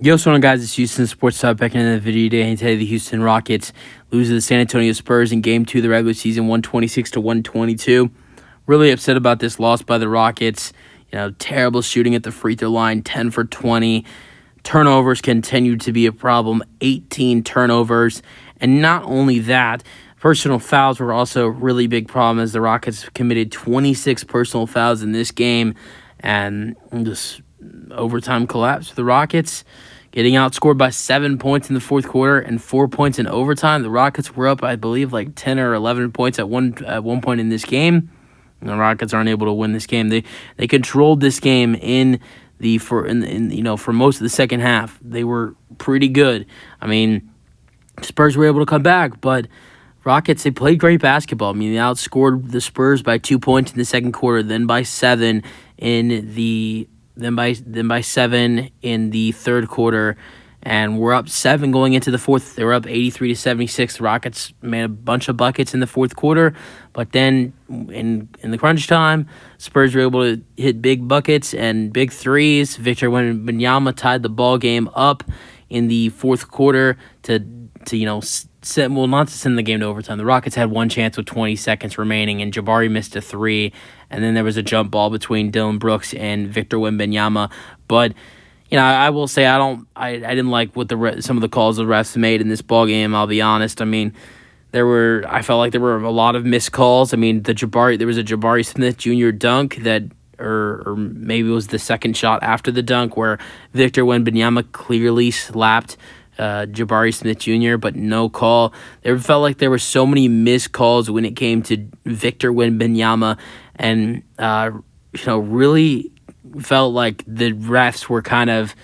Yo, what's going on, guys? It's Houston Sports Talk back into the video today. And today, the Houston Rockets lose to the San Antonio Spurs in Game 2 of the regular season, 126-122. Really upset about this loss by the Rockets. Terrible shooting at the free throw line, 10 for 20. Turnovers continue to be a problem, 18 turnovers. And not only that, personal fouls were also a really big problem as the Rockets committed 26 personal fouls in this game. And just overtime collapse for the Rockets, getting outscored by 7 points in the fourth quarter and 4 points in overtime. The Rockets were up, I believe, like 10 or 11 points at one point in this game. And the Rockets aren't able to win this game. They controlled this game for most of the second half. They were pretty good. I mean, Spurs were able to come back, but Rockets, they played great basketball. I mean, they outscored the Spurs by 2 points in the second quarter, then by 7 by 7 in the third quarter, and we're up 7 going into the fourth. They were up 83-76. The Rockets made a bunch of buckets in the fourth quarter, but then in the crunch time, Spurs were able to hit big buckets and big threes. Victor Wembanyama tied the ball game up in the fourth quarter not to send the game to overtime. The Rockets had one chance with 20 seconds remaining, and Jabari missed a three, and then there was a jump ball between Dillon Brooks and Victor Wembanyama. But I will say I didn't like what some of the calls the refs made in this ball game. I'll be honest. I mean, I felt like there were a lot of missed calls. I mean, there was a Jabari Smith Jr. dunk that, or maybe it was the second shot after the dunk where Victor Wembanyama clearly slapped Jabari Smith Jr., but no call. There felt like there were so many missed calls when it came to Victor Wembanyama, and really felt like the refs were kind of,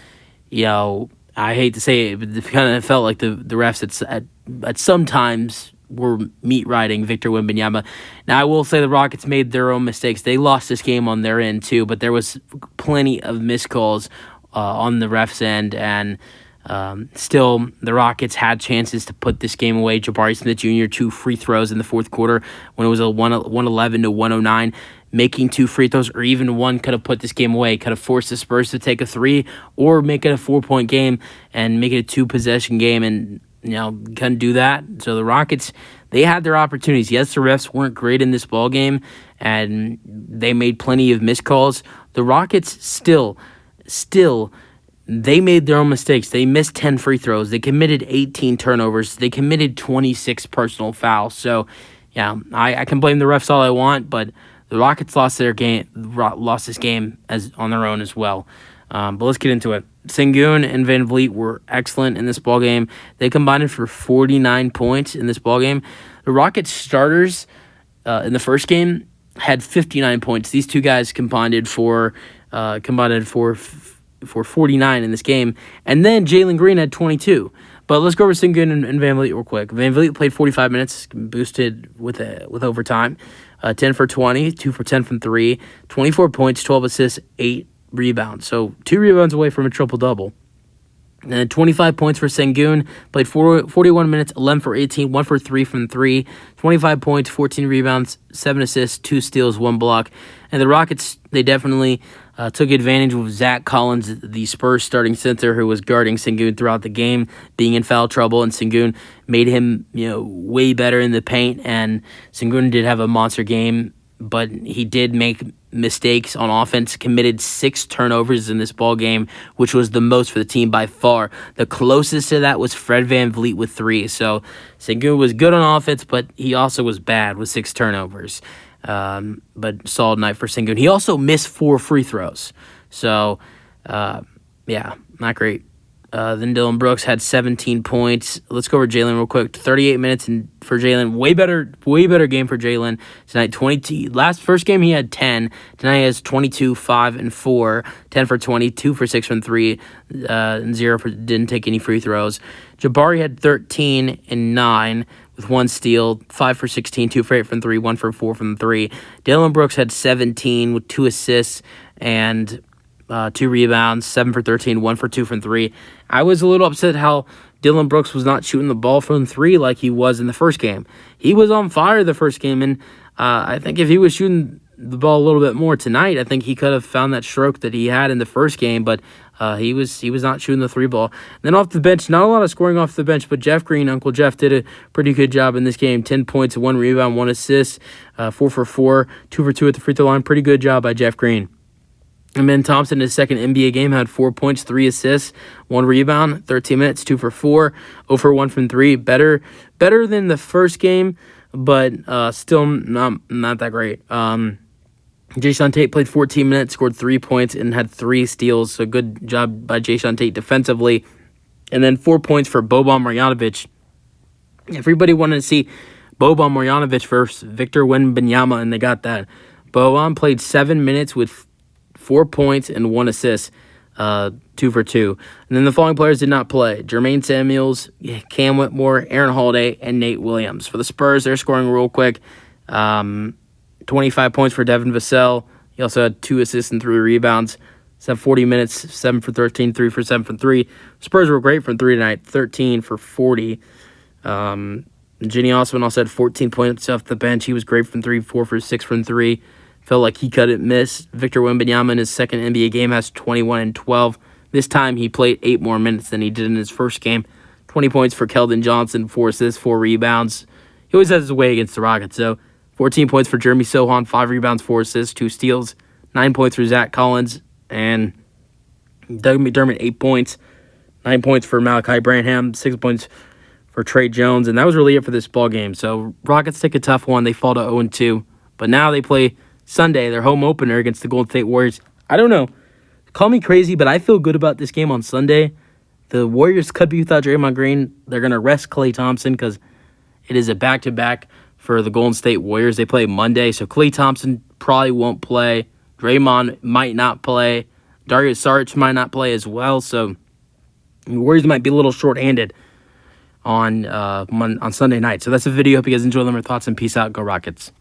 I hate to say it, but it kind of felt like the refs at sometimes were meat riding Victor Wembanyama. Now, I will say the Rockets made their own mistakes. They lost this game on their end too, but there was plenty of missed calls on the refs' end, and still, the Rockets had chances to put this game away. Jabari Smith Jr. 2 free throws in the fourth quarter when it was a 111-109. Making 2 free throws or even one could have put this game away. Could have forced the Spurs to take a 3 or make it a 4-point game and make it a 2-possession game, and couldn't do that. So the Rockets, they had their opportunities. Yes, the refs weren't great in this ball game, and they made plenty of missed calls. The Rockets still they made their own mistakes. They missed 10 free throws. They committed 18 turnovers. They committed 26 personal fouls. So, I can blame the refs all I want, but the Rockets lost this game as on their own as well. But let's get into it. Sengun and Van Vliet were excellent in this ballgame. They combined for 49 points in this ballgame. The Rockets starters in the first game had 59 points. These two guys combined for 49 in this game. And then Jalen Green had 22. But let's go over Sengun and Van Vliet real quick. Van Vliet played 45 minutes, boosted with overtime. 10 for 20, 2 for 10 from 3, 24 points, 12 assists, 8 rebounds. So 2 rebounds away from a triple-double. And then 25 points for Sengun, played 41 minutes, 11 for 18, 1 for 3 from 3, 25 points, 14 rebounds, 7 assists, 2 steals, 1 block. And the Rockets, they definitely took advantage of Zach Collins, the Spurs starting center, who was guarding Sengun throughout the game, being in foul trouble, and Sengun made him way better in the paint. And Sengun did have a monster game, but he did make mistakes on offense, committed 6 turnovers in this ball game, which was the most for the team by far. The closest to that was Fred Van Vliet with 3. So Sengun was good on offense, but he also was bad with 6 turnovers. But solid night for Sengun. He also missed 4 free throws. So, not great. Then Dillon Brooks had 17 points. Let's go over Jalen real quick. 38 minutes for Jalen. Way better game for Jalen tonight. First game he had 10. Tonight he has 22, 5, and 4. 10 for 20, 2 for 6 from 3, and 0 for didn't take any free throws. Jabari had 13 and 9 with 1 steal, 5 for 16, 2 for 8 from 3, 1 for 4 from 3. Dillon Brooks had 17 with 2 assists and 2 rebounds, 7 for 13, 1 for 2 from 3. I was a little upset how Dillon Brooks was not shooting the ball from 3 like he was in the first game. He was on fire the first game, and I think if he was shooting the ball a little bit more tonight, I think he could have found that stroke that he had in the first game, but He was not shooting the three ball. And then off the bench, not a lot of scoring off the bench, but Jeff Green, Uncle Jeff, did a pretty good job in this game. 10 points, 1 rebound, 1 assist, 4 for 4, 2 for 2 at the free throw line. Pretty good job by Jeff Green. And Ben Thompson, in his second NBA game, had 4 points, 3 assists, 1 rebound, 13 minutes, 2 for 4, 0 for 1 from 3. Better than the first game, but still not that great. Jason Tate played 14 minutes, scored 3 points, and had 3 steals. So good job by Jason Tate defensively. And then 4 points for Boban Marjanovic. Everybody wanted to see Boban Marjanovic versus Victor Wembanyama, and they got that. Boban played 7 minutes with 4 points and 1 assist, 2 for 2. And then the following players did not play: Jermaine Samuels, Cam Whitmore, Aaron Holiday, and Nate Williams. For the Spurs, they're scoring real quick. 25 points for Devin Vassell. He also had 2 assists and 3 rebounds. He's had 40 minutes, 7 for 13, 3 for 7 from 3. Spurs were great from 3 tonight, 13 for 40. Jenny Osman also had 14 points off the bench. He was great from 3, 4 for 6 from 3. Felt like he couldn't miss. Victor Wembanyama in his second NBA game has 21 and 12. This time he played 8 more minutes than he did in his first game. 20 points for Keldon Johnson, 4 assists, 4 rebounds. He always has his way against the Rockets, so 14 points for Jeremy Sohan, 5 rebounds, 4 assists, 2 steals. 9 points for Zach Collins, and Doug McDermott, 8 points. 9 points for Malachi Branham, 6 points for Trey Jones, and that was really it for this ball game. So Rockets take a tough one. They fall to 0-2, but now they play Sunday, their home opener against the Golden State Warriors. I don't know. Call me crazy, but I feel good about this game on Sunday. The Warriors could be without Draymond Green. They're going to rest Klay Thompson because it is a back-to-back for the Golden State Warriors. They play Monday, so Klay Thompson probably won't play. Draymond might not play. Darius Saric might not play as well, so the Warriors might be a little short-handed on Sunday night. So that's the video. Hope you guys enjoy them. Your thoughts, and peace out. Go Rockets.